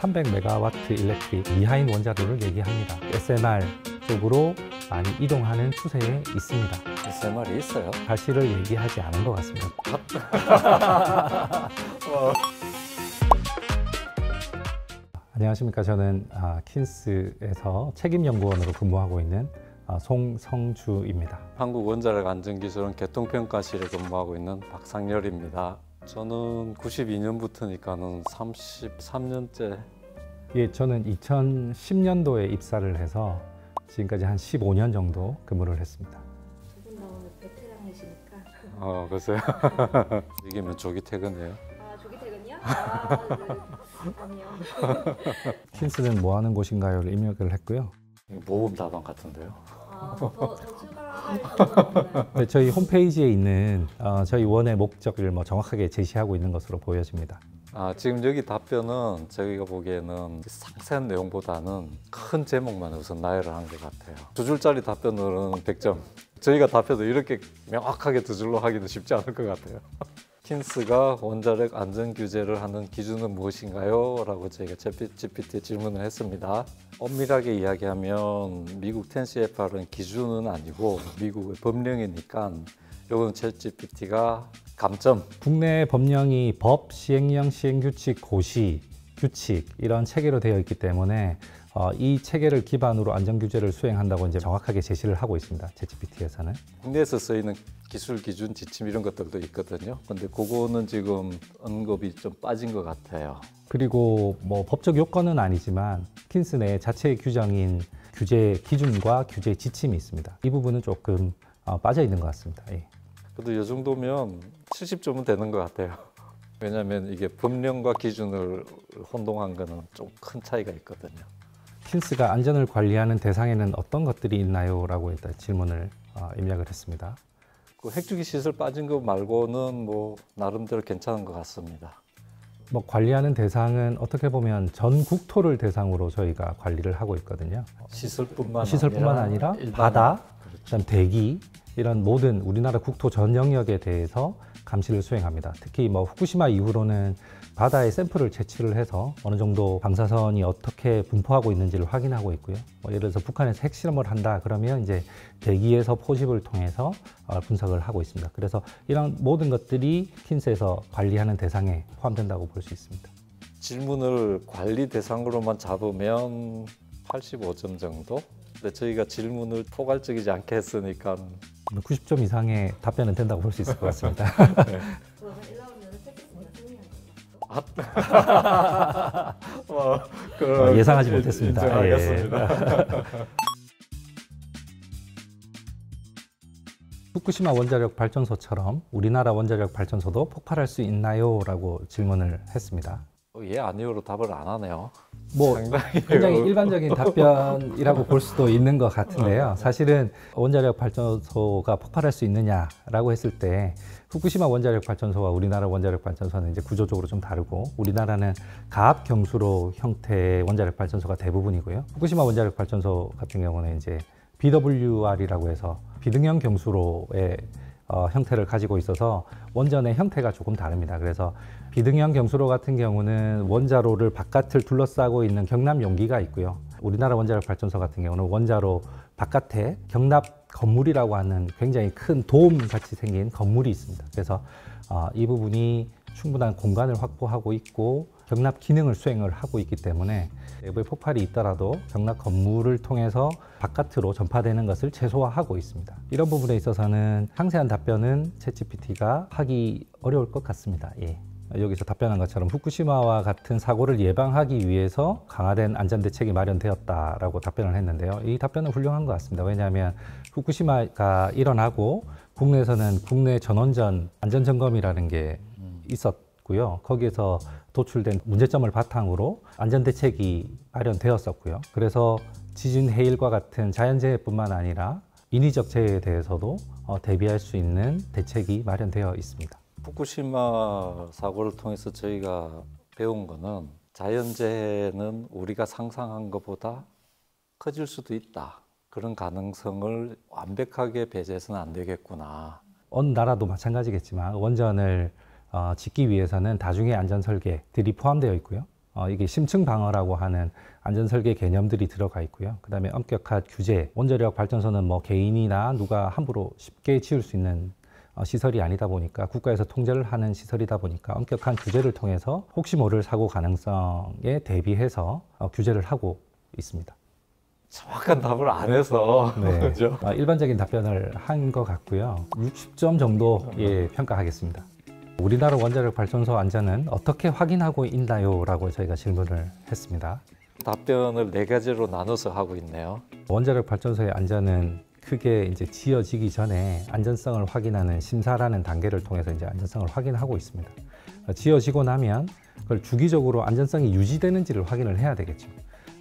300메가와트 일렉트릭 미하인 원자로를 얘기합니다. SMR 쪽으로 많이 이동하는 추세에 있습니다. SMR이 있어요? 사실을 얘기하지 않은 것 같습니다. 안녕하십니까. 저는 킨스에서 책임연구원으로 근무하고 있는 송성주입니다. 한국원자력안전기술원 개통평가실에 근무하고 있는 박상열입니다. 저는 92년부터니까는 33년째. 예, 저는 2010년도에 입사를 해서 지금까지 한 15년 정도 근무를 했습니다. 두 분 다 오늘 베테랑이시니까. 글쎄요. 이기면 조기 퇴근해요. 조기 퇴근이요? 네. 아니요. 킨스는 뭐 하는 곳인가요를 입력을 했고요. 모범 답안 같은데요. 더 출발할 네, 저희 홈페이지에 있는 저희 원의 목적을 정확하게 제시하고 있는 것으로 보여집니다. 지금 여기 답변은 저희가 보기에는 상세한 내용보다는 큰 제목만 우선 나열을 한 것 같아요. 두 줄짜리 답변으로는 100점. 저희가 답변을 이렇게 명확하게 두 줄로 하기도 쉽지 않을 것 같아요. 킨스가 원자력 안전 규제를 하는 기준은 무엇인가요? 라고 저희가 GPT에 질문을 했습니다. 엄밀하게 이야기하면 미국 10CFR은 기준은 아니고 미국의 법령이니까 이건 챗GPT가 감점. 국내 법령이 법, 시행령, 시행규칙, 고시, 규칙 이런 체계로 되어 있기 때문에 이 체계를 기반으로 안전규제를 수행한다고 이제 정확하게 제시를 하고 있습니다. 챗GPT에서는. 국내에서 쓰이는 기술 기준 지침 이런 것들도 있거든요. 근데 그거는 지금 언급이 좀 빠진 것 같아요. 그리고 법적 요건은 아니지만 킨스 내 자체 규정인 규제 기준과 규제 지침이 있습니다. 이 부분은 조금 빠져 있는 것 같습니다. 예. 그래도 이 정도면 70점은 되는 것 같아요. 왜냐하면 이게 법령과 기준을 혼동한 거는 좀 큰 차이가 있거든요. 킨스가 안전을 관리하는 대상에는 어떤 것들이 있나요? 라고 일단 질문을 입력을 했습니다. 그 핵주기 시설 빠진 거 말고는 나름대로 괜찮은 것 같습니다. 관리하는 대상은 어떻게 보면 전 국토를 대상으로 저희가 관리를 하고 있거든요. 시설뿐만 아니라 바다, 그다음 대기 이런 모든 우리나라 국토 전 영역에 대해서 감시를 수행합니다. 특히 후쿠시마 이후로는 바다에 샘플을 채취를 해서 어느 정도 방사선이 어떻게 분포하고 있는지를 확인하고 있고요. 예를 들어서 북한에서 핵실험을 한다 그러면 이제 대기에서 포집을 통해서 분석을 하고 있습니다. 그래서 이런 모든 것들이 킨스에서 관리하는 대상에 포함된다고 볼 수 있습니다. 질문을 관리 대상으로만 잡으면 85점 정도? 근데 저희가 질문을 포괄적이지 않게 했으니까 90점 이상의 답변은 된다고 볼 수 있을 것 같습니다. 네. 그러면 1라운드는 승리한 예상하지 못했습니다. 알겠습니다. 후쿠시마 원자력 발전소처럼 우리나라 원자력 발전소도 폭발할 수 있나요? 라고 질문을 했습니다. 예, 아니요로 답을 안 하네요. 굉장히 일반적인 답변이라고 볼 수도 있는 것 같은데요. 사실은 원자력 발전소가 폭발할 수 있느냐라고 했을 때 후쿠시마 원자력 발전소와 우리나라 원자력 발전소는 이제 구조적으로 좀 다르고 우리나라는 가압 경수로 형태의 원자력 발전소가 대부분이고요. 후쿠시마 원자력 발전소 같은 경우는 이제 BWR이라고 해서 비등형 경수로의 형태를 가지고 있어서 원전의 형태가 조금 다릅니다. 그래서 비등형 경수로 같은 경우는 원자로를 바깥을 둘러싸고 있는 경납 용기가 있고요. 우리나라 원자력 발전소 같은 경우는 원자로 바깥에 경납 건물이라고 하는 굉장히 큰 돔 같이 생긴 건물이 있습니다. 그래서 이 부분이 충분한 공간을 확보하고 있고 경납 기능을 수행을 하고 있기 때문에 내부에 폭발이 있더라도 경납 건물을 통해서 바깥으로 전파되는 것을 최소화하고 있습니다. 이런 부분에 있어서는 상세한 답변은 챗GPT가 하기 어려울 것 같습니다. 예. 여기서 답변한 것처럼 후쿠시마와 같은 사고를 예방하기 위해서 강화된 안전대책이 마련되었다라고 답변을 했는데요. 이 답변은 훌륭한 것 같습니다. 왜냐하면 후쿠시마가 일어나고 국내에서는 국내 전원전 안전점검이라는 게 있었고요. 거기에서 도출된 문제점을 바탕으로 안전대책이 마련되었었고요. 그래서 지진, 해일과 같은 자연재해뿐만 아니라 인위적 재해에 대해서도 대비할 수 있는 대책이 마련되어 있습니다. 후쿠시마 사고를 통해서 저희가 배운 거는 자연재해는 우리가 상상한 것보다 커질 수도 있다. 그런 가능성을 완벽하게 배제해서는 안 되겠구나. 어느 나라도 마찬가지겠지만 원전을 짓기 위해서는 다중의 안전 설계들이 포함되어 있고요. 이게 심층 방어라고 하는 안전 설계 개념들이 들어가 있고요. 그다음에 엄격한 규제, 원자력 발전소는 뭐 개인이나 누가 함부로 쉽게 지을 수 있는 시설이 아니다 보니까 국가에서 통제를 하는 시설이다 보니까 엄격한 규제를 통해서 혹시 모를 사고 가능성에 대비해서 규제를 하고 있습니다. 정확한 답을 안 해서 네. 그죠? 일반적인 답변을 한 것 같고요. 60점 정도 평가하겠습니다. 우리나라 원자력 발전소 안전은 어떻게 확인하고 있나요? 라고 저희가 질문을 했습니다. 답변을 4가지로 나눠서 하고 있네요. 원자력 발전소의 안전은 크게 이제 지어지기 전에 안전성을 확인하는 심사라는 단계를 통해서 이제 안전성을 확인하고 있습니다. 지어지고 나면 그걸 주기적으로 안전성이 유지되는지를 확인을 해야 되겠죠.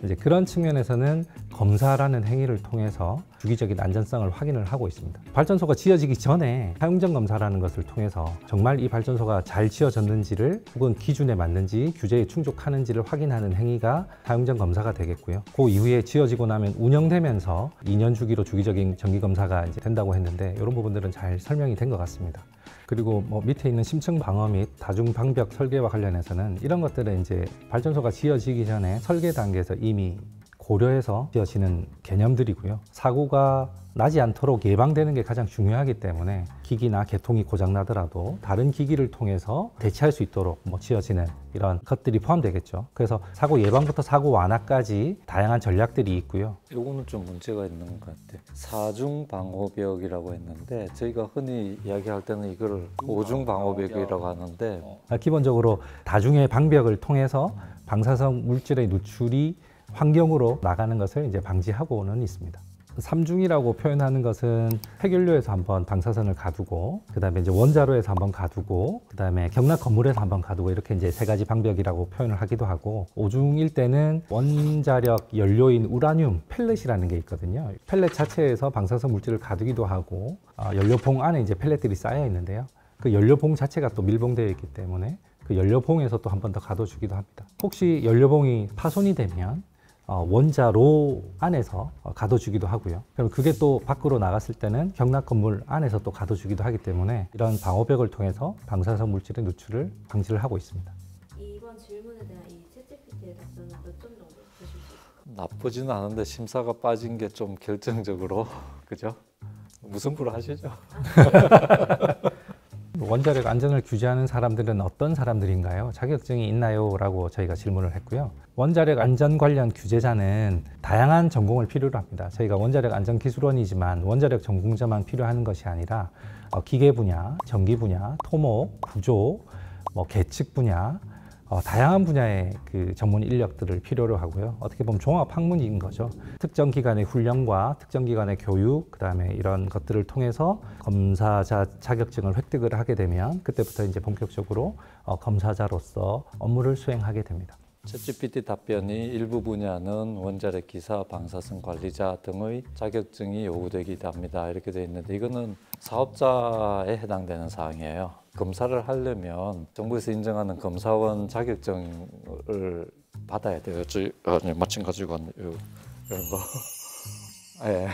이제 그런 측면에서는 검사라는 행위를 통해서 주기적인 안전성을 확인을 하고 있습니다. 발전소가 지어지기 전에 사용전 검사라는 것을 통해서 정말 이 발전소가 잘 지어졌는지를 혹은 기준에 맞는지 규제에 충족하는지를 확인하는 행위가 사용전 검사가 되겠고요. 그 이후에 지어지고 나면 운영되면서 2년 주기로 주기적인 정기 검사가 이제 된다고 했는데 이런 부분들은 잘 설명이 된 것 같습니다. 그리고 뭐 밑에 있는 심층 방어 및 다중 방벽 설계와 관련해서는 이런 것들은 이제 발전소가 지어지기 전에 설계 단계에서 이미 고려해서 지어지는 개념들이고요. 사고가 나지 않도록 예방되는 게 가장 중요하기 때문에 기기나 개통이 고장 나더라도 다른 기기를 통해서 대체할 수 있도록 뭐 지어지는 이런 것들이 포함되겠죠. 그래서 사고 예방부터 사고 완화까지 다양한 전략들이 있고요. 요거는 좀 문제가 있는 것 같아요. 사중 방호벽이라고 했는데 저희가 흔히 이야기할 때는 이거를 오중 방호벽이라고 하는데 기본적으로 다중의 방벽을 통해서 방사성 물질의 누출이 환경으로 나가는 것을 이제 방지하고는 있습니다. 삼중이라고 표현하는 것은 폐연료에서 한번 방사선을 가두고, 그다음에 이제 원자로에서 한번 가두고, 그다음에 경락 건물에서 한번 가두고 이렇게 이제 3가지 방벽이라고 표현을 하기도 하고, 오중일 때는 원자력 연료인 우라늄 펠렛이라는 게 있거든요. 펠렛 자체에서 방사선 물질을 가두기도 하고, 연료봉 안에 이제 펠렛들이 쌓여 있는데요. 그 연료봉 자체가 또 밀봉되어 있기 때문에 그 연료봉에서 또 한 번 더 가둬주기도 합니다. 혹시 연료봉이 파손이 되면 원자로 안에서 가둬주기도 하고요. 그럼 그게 또 밖으로 나갔을 때는 경락 건물 안에서 또 가둬주기도 하기 때문에 이런 방호벽을 통해서 방사성 물질의 누출을 방지를 하고 있습니다. 이번 질문에 대한 이 챗GPT의 답변은 몇 점 정도 주실 수 있을까요? 나쁘지는 않은데 심사가 빠진 게 좀 결정적으로 그죠? 무승부를 하시죠. 원자력 안전을 규제하는 사람들은 어떤 사람들인가요? 자격증이 있나요? 라고 저희가 질문을 했고요. 원자력 안전 관련 규제자는 다양한 전공을 필요로 합니다. 저희가 원자력 안전 기술원이지만 원자력 전공자만 필요한 것이 아니라 기계 분야, 전기 분야, 토목, 구조, 계측 분야, 다양한 분야의 그 전문 인력들을 필요로 하고요. 어떻게 보면 종합 학문인 거죠. 특정 기관의 훈련과 특정 기관의 교육, 그다음에 이런 것들을 통해서 검사자 자격증을 획득을 하게 되면 그때부터 이제 본격적으로 검사자로서 업무를 수행하게 됩니다. 챗GPT 답변이 일부 분야는 원자력 기사, 방사선 관리자 등의 자격증이 요구되기도 합니다. 이렇게 되어 있는데 이거는 사업자에 해당되는 사항이에요. 검사를 하려면 정부에서 인정하는 검사원 자격증을 받아야 돼요. 마침 가지고 왔네. 이런 거. 예.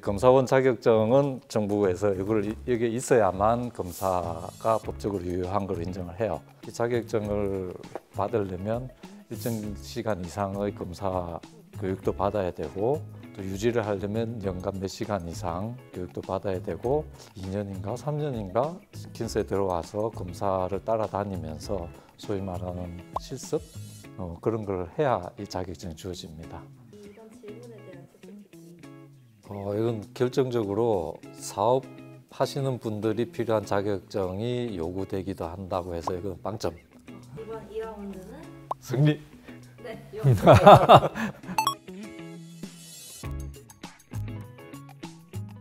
검사원 자격증은 정부에서 이걸 여기 있어야만 검사가 법적으로 유효한 걸 인정을 해요. 이 자격증을 받으려면 일정 시간 이상의 검사 교육도 받아야 되고 또 유지를 하려면 연간 몇 시간 이상 교육도 받아야 되고 2년인가 3년인가 킨스에 들어와서 검사를 따라다니면서 소위 말하는 실습 그런 걸 해야 이 자격증이 주어집니다. 이번 질문에 대한 챗GPT. 이건 결정적으로 사업하시는 분들이 필요한 자격증이 요구되기도 한다고 해서 이건 빵점. 이번 2라운드는 승리. 네,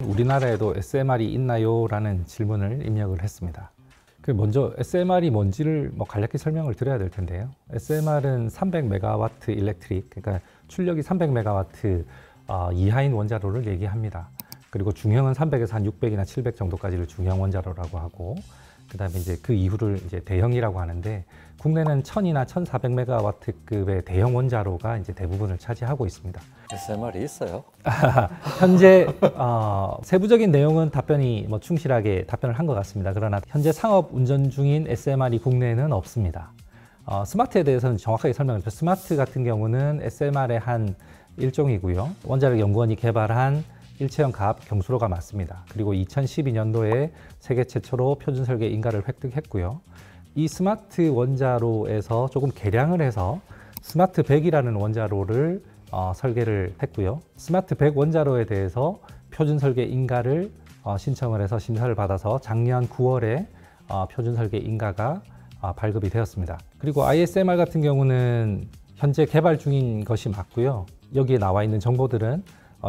우리나라에도 SMR이 있나요? 라는 질문을 입력을 했습니다. 먼저 SMR이 뭔지를 간략히 설명을 드려야 될 텐데요. SMR은 300메가와트 일렉트릭, 그러니까 출력이 300메가와트 이하인 원자로를 얘기합니다. 그리고 중형은 300에서 한 600이나 700 정도까지를 중형 원자로라고 하고, 그다음에 이제 그 이후를 이제 대형이라고 하는데 국내는 1000이나 1400메가와트급의 대형 원자로가 이제 대부분을 차지하고 있습니다. SMR이 있어요? 현재 세부적인 내용은 답변이 충실하게 답변을 한 것 같습니다. 그러나 현재 상업 운전 중인 SMR이 국내에는 없습니다. 스마트에 대해서는 정확하게 설명을 드릴게요. 스마트 같은 경우는 SMR의 한 일종이고요. 원자력 연구원이 개발한 일체형 가압 경수로가 맞습니다. 그리고 2012년도에 세계 최초로 표준 설계 인가를 획득했고요. 이 스마트 원자로에서 조금 개량을 해서 스마트 100이라는 원자로를 설계를 했고요. 스마트 100 원자로에 대해서 표준 설계 인가를 신청을 해서 심사를 받아서 작년 9월에 표준 설계 인가가 발급이 되었습니다. 그리고 ISMR 같은 경우는 현재 개발 중인 것이 맞고요. 여기에 나와 있는 정보들은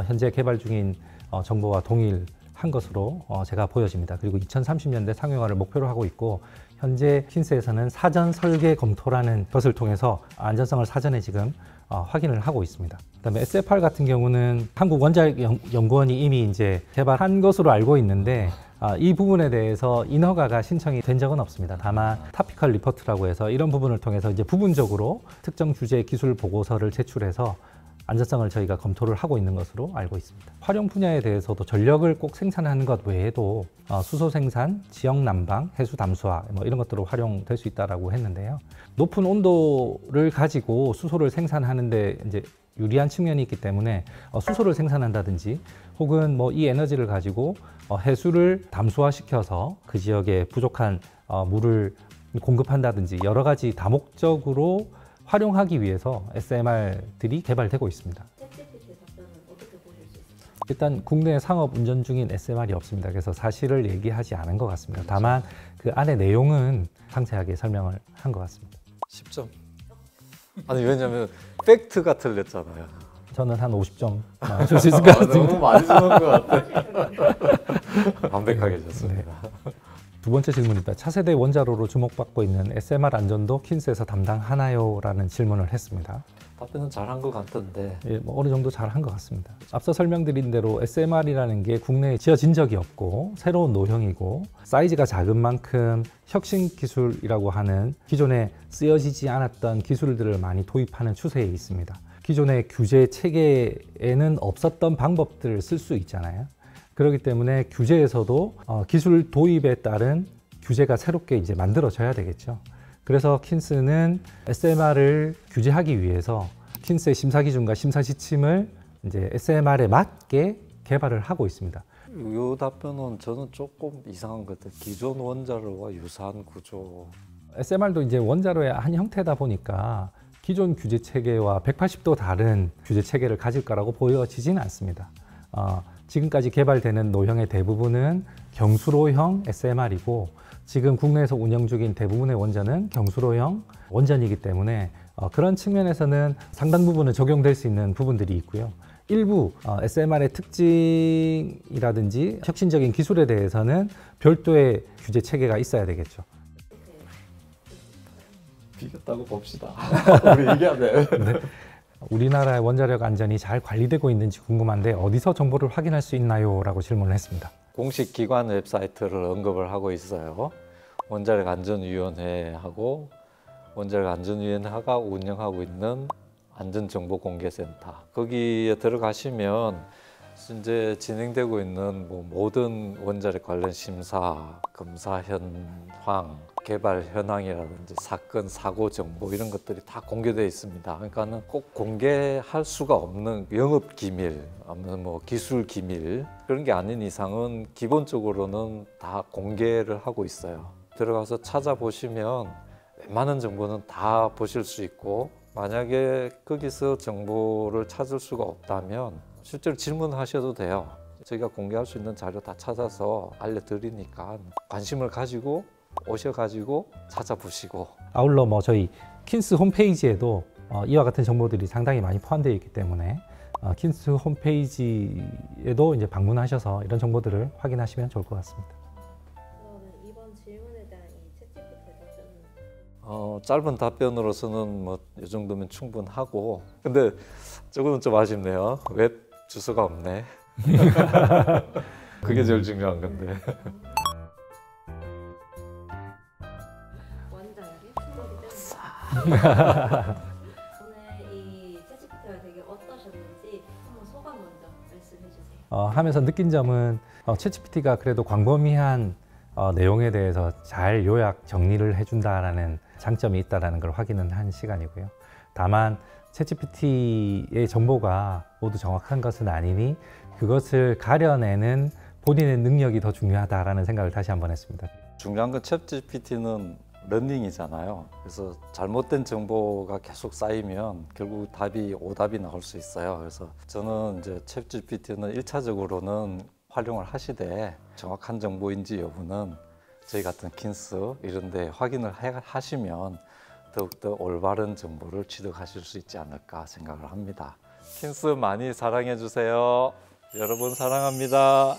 현재 개발 중인 정보와 동일한 것으로 제가 보여집니다. 그리고 2030년대 상용화를 목표로 하고 있고 현재 킨스에서는 사전 설계 검토라는 것을 통해서 안전성을 사전에 지금 확인을 하고 있습니다. 그다음에 SFR 같은 경우는 한국원자력연구원이 이미 이제 개발한 것으로 알고 있는데 이 부분에 대해서 인허가가 신청이 된 적은 없습니다. 다만 타피컬 리포트라고 해서 이런 부분을 통해서 이제 부분적으로 특정 주제 기술 보고서를 제출해서 안전성을 저희가 검토를 하고 있는 것으로 알고 있습니다. 활용 분야에 대해서도 전력을 꼭 생산하는 것 외에도 수소 생산, 지역 난방, 해수 담수화 뭐 이런 것들로 활용될 수 있다라고 했는데요. 높은 온도를 가지고 수소를 생산하는데 이제 유리한 측면이 있기 때문에 수소를 생산한다든지 혹은 뭐 이 에너지를 가지고 해수를 담수화시켜서 그 지역에 부족한 물을 공급한다든지 여러 가지 다목적으로 활용하기 위해서 SMR들이 개발되고 있습니다. 챗GPT의 답변은 어떻게 보실 수 있을까요? 일단 국내에 상업 운전 중인 SMR이 없습니다. 그래서 사실을 얘기하지 않은 것 같습니다. 다만 그 안에 내용은 상세하게 설명을 한 것 같습니다. 10점. 아니 왜냐면 팩트가 틀렸잖아요. 저는 한 50점 줄 수 있을 것 같습니다. 너무 많이 주는 것 같아. 완벽하게 줬습니다. 두 번째 질문입니다. 차세대 원자로로 주목받고 있는 SMR 안전도 킨스에서 담당하나요? 라는 질문을 했습니다. 답변은 잘한 것 같던데. 예, 뭐 어느 정도 잘한 것 같습니다. 앞서 설명드린 대로 SMR이라는 게 국내에 지어진 적이 없고 새로운 노형이고 사이즈가 작은 만큼 혁신 기술이라고 하는 기존에 쓰여지지 않았던 기술들을 많이 도입하는 추세에 있습니다. 기존의 규제 체계에는 없었던 방법들을 쓸 수 있잖아요. 그렇기 때문에 규제에서도 기술 도입에 따른 규제가 새롭게 이제 만들어져야 되겠죠. 그래서 킨스는 SMR을 규제하기 위해서 킨스의 심사 기준과 심사 지침을 이제 SMR에 맞게 개발을 하고 있습니다. 이 답변은 저는 조금 이상한 것 같아요. 기존 원자로와 유사한 구조. SMR도 이제 원자로의 한 형태다 보니까 기존 규제 체계와 180도 다른 규제 체계를 가질 거라고 보여지지는 않습니다. 지금까지 개발되는 노형의 대부분은 경수로형 SMR이고 지금 국내에서 운영 중인 대부분의 원전은 경수로형 원전이기 때문에 그런 측면에서는 상당 부분은 적용될 수 있는 부분들이 있고요. 일부 SMR의 특징이라든지 혁신적인 기술에 대해서는 별도의 규제 체계가 있어야 되겠죠. 비겼다고 봅시다. 우리 얘기하네. 네. 우리나라의 원자력 안전이 잘 관리되고 있는지 궁금한데 어디서 정보를 확인할 수 있나요? 라고 질문을 했습니다. 공식 기관 웹사이트를 언급을 하고 있어요. 원자력 안전위원회하고 원자력 안전위원회가 운영하고 있는 안전정보공개센터. 거기에 들어가시면 현재 진행되고 있는 모든 원자력 관련 심사, 검사 현황, 개발 현황이라든지 사건, 사고 정보 이런 것들이 다 공개되어 있습니다. 그러니까는 꼭 공개할 수가 없는 영업 기밀, 뭐 기술 기밀 그런 게 아닌 이상은 기본적으로는 다 공개를 하고 있어요. 들어가서 찾아보시면 웬만한 정보는 다 보실 수 있고 만약에 거기서 정보를 찾을 수가 없다면 실제로 질문하셔도 돼요. 저희가 공개할 수 있는 자료 다 찾아서 알려드리니까 관심을 가지고 오셔가지고 찾아보시고. 아울러 뭐 저희 킨스 홈페이지에도 이와 같은 정보들이 상당히 많이 포함되어 있기 때문에 킨스 홈페이지에도 이제 방문하셔서 이런 정보들을 확인하시면 좋을 것 같습니다. 그러면 이번 질문에 대한 이 챗GPT의 답변은 짧은 답변으로서는 뭐 이 정도면 충분하고 근데 조금은 좀 아쉽네요. 웹 주소가 없네. 그게 제일 중요한 건데. 원자력이 충분히 때문에 오늘 이 챗GPT가 되게 어떠셨는지 한번 소감 먼저 말씀해 주세요. 하면서 느낀 점은 챗GPT가 그래도 광범위한 내용에 대해서 잘 요약 정리를 해준다라는 장점이 있다라는 걸 확인은 한 시간이고요. 다만 챗GPT의 정보가 모두 정확한 것은 아니니 그것을 가려내는 본인의 능력이 더 중요하다라는 생각을 다시 한번 했습니다. 중요한 건 챗GPT는 러닝이잖아요. 그래서 잘못된 정보가 계속 쌓이면 결국 답이 오답이 나올 수 있어요. 그래서 저는 이제 챗GPT는 1차적으로는 활용을 하시되 정확한 정보인지 여부는 저희 같은 킨스 이런 데 확인을 하시면 더욱더 올바른 정보를 취득하실 수 있지 않을까 생각을 합니다. 킨스 많이 사랑해 주세요. 여러분 사랑합니다.